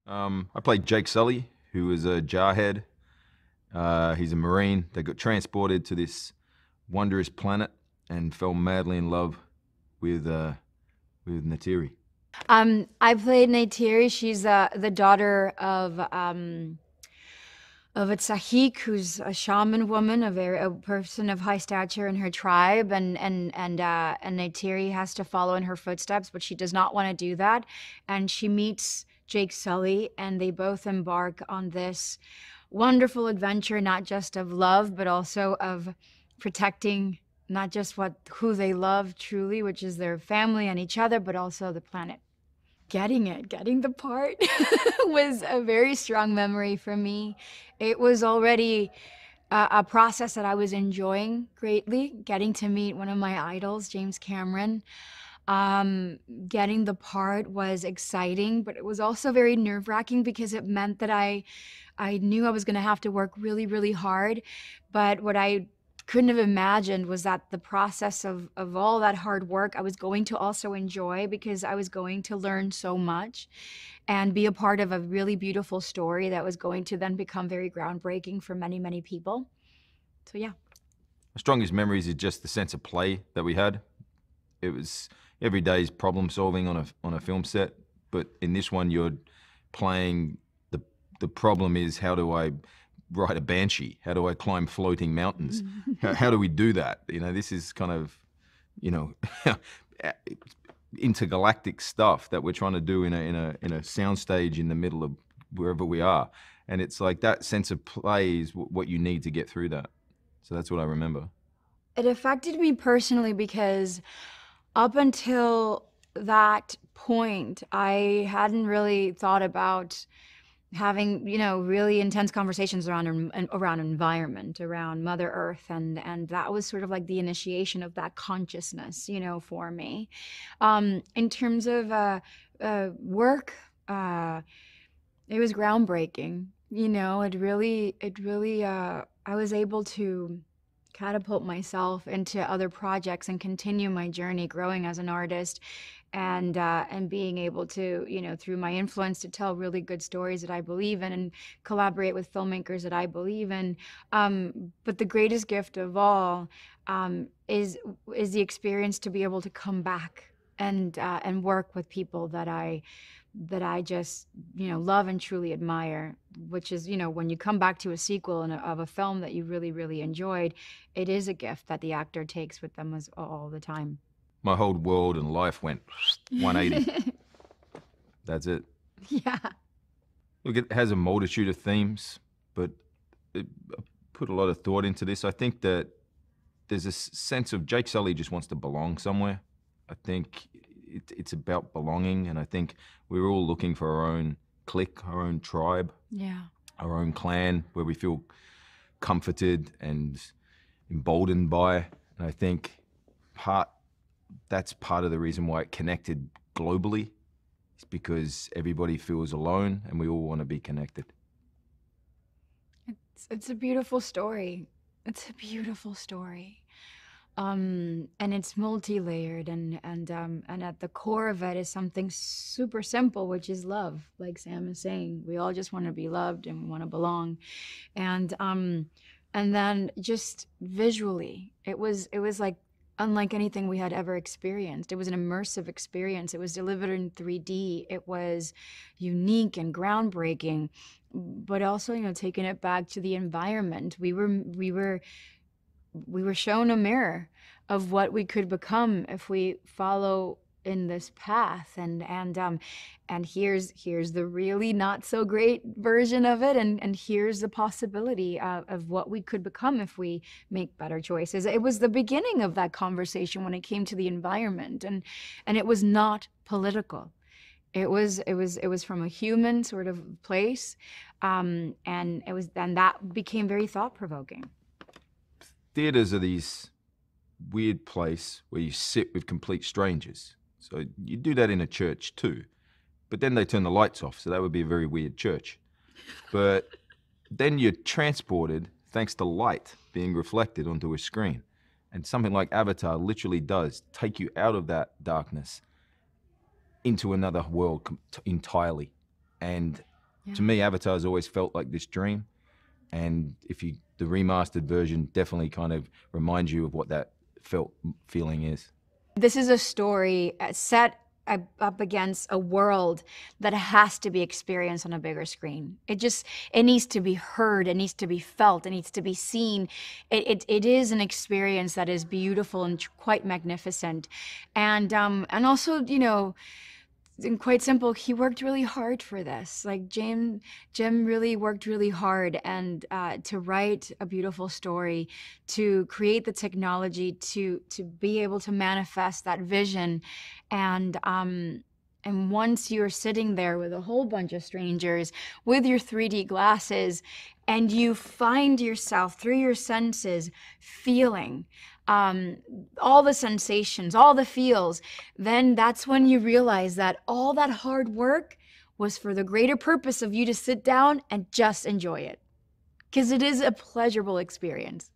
I played Jake Sully, who was a jarhead. He's a Marine that got transported to this wondrous planet and fell madly in love with Natiri. I played Neytiri. She's the daughter of a Tsahik, who's a shaman woman, a person of high stature in her tribe, and Neytiri has to follow in her footsteps, but she does not want to do that, and she meets Jake Sully, and they both embark on this wonderful adventure, not just of love, but also of protecting not just who they love truly, which is their family and each other, but also the planet. Getting the part was a very strong memory for me. It was already a process that I was enjoying greatly, getting to meet one of my idols, James Cameron. Getting the part was exciting, but it was also very nerve-wracking because it meant that I knew I was going to have to work really, really hard. But what I couldn't have imagined was that the process of all that hard work I was going to also enjoy, because I was going to learn so much and be a part of a really beautiful story that was going to then become very groundbreaking for many, many people. So yeah. My strongest memories is just the sense of play that we had. It was every day's problem solving on a film set, but in this one you're playing the problem is, how do I ride a banshee? How do I climb floating mountains? How do we do that? You know, this is kind of, you know, intergalactic stuff that we're trying to do in a soundstage in the middle of wherever we are. And it's like that sense of play is what you need to get through that. So that's what I remember. It affected me personally because up until that point, I hadn't really thought about having, really intense conversations around environment, around Mother Earth, and that was sort of like the initiation of that consciousness, for me. In terms of work, it was groundbreaking. I was able to catapult myself into other projects and continue my journey growing as an artist, and being able to, through my influence, to tell really good stories that I believe in and collaborate with filmmakers that I believe in. But the greatest gift of all, is the experience to be able to come back and work with people that I just, love and truly admire, which is, when you come back to a sequel of a film that you really, really enjoyed, it is a gift that the actor takes with them all the time. My whole world and life went 180. That's it. Yeah. Look, it has a multitude of themes, but I put a lot of thought into this. I think that there's a sense of Jake Sully just wants to belong somewhere. I think it's about belonging, and I think we're all looking for our own clique, our own tribe, Yeah. our own clan, where we feel comforted and emboldened by. And I think that's part of the reason why it connected globally. It's because everybody feels alone and we all want to be connected. It's a beautiful story. It's a beautiful story. And it's multi-layered, and at the core of it is something super simple, which is love. Like Sam is saying, we all just want to be loved and we want to belong. And then just visually, it was like unlike anything we had ever experienced. It was an immersive experience. It was delivered in 3D. It was unique and groundbreaking, but also, taking it back to the environment. We were shown a mirror of what we could become if we follow in this path, and here's the really not so great version of it, and here's the possibility of what we could become if we make better choices. It was the beginning of that conversation when it came to the environment, and it was not political. It was from a human sort of place, and that became very thought-provoking. Theaters are these weird place where you sit with complete strangers. So you do that in a church too, but then they turn the lights off, so that would be a very weird church. But then you're transported thanks to light being reflected onto a screen. And something like Avatar literally does take you out of that darkness into another world entirely. And To me, Avatar's always felt like this dream. And the remastered version definitely kind of reminds you of what that feeling is. This is a story set up against a world that has to be experienced on a bigger screen. It needs to be heard, it needs to be felt, it needs to be seen. It is an experience that is beautiful and quite magnificent. And also, you know, and quite simple, he worked really hard for this. Like Jim really worked really hard and to write a beautiful story, to create the technology, to be able to manifest that vision. And once you're sitting there with a whole bunch of strangers with your 3D glasses, and you find yourself through your senses feeling all the sensations, all the feels, then that's when you realize that all that hard work was for the greater purpose of you to sit down and just enjoy it. Because it is a pleasurable experience.